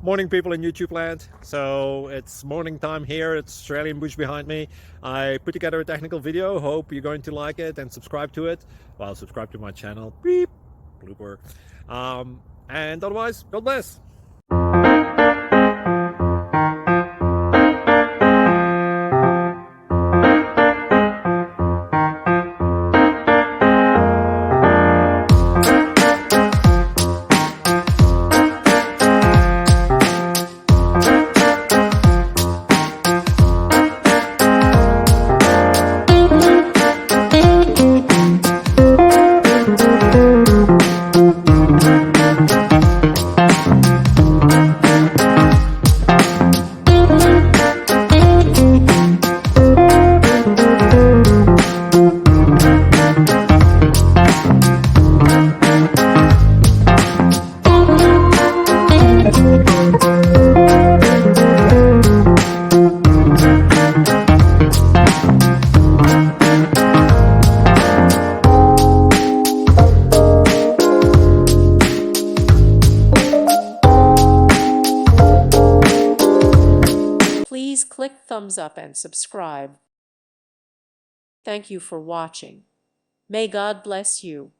Morning, people in YouTube land. So it's morning time here. It's Australian bush behind me. I put together a technical video. Hope you're going to like it and subscribe to it. Well, subscribe to my channel. Beep. Blooper. And otherwise, God bless. Please click thumbs up and subscribe. Thank you for watching. May God bless you.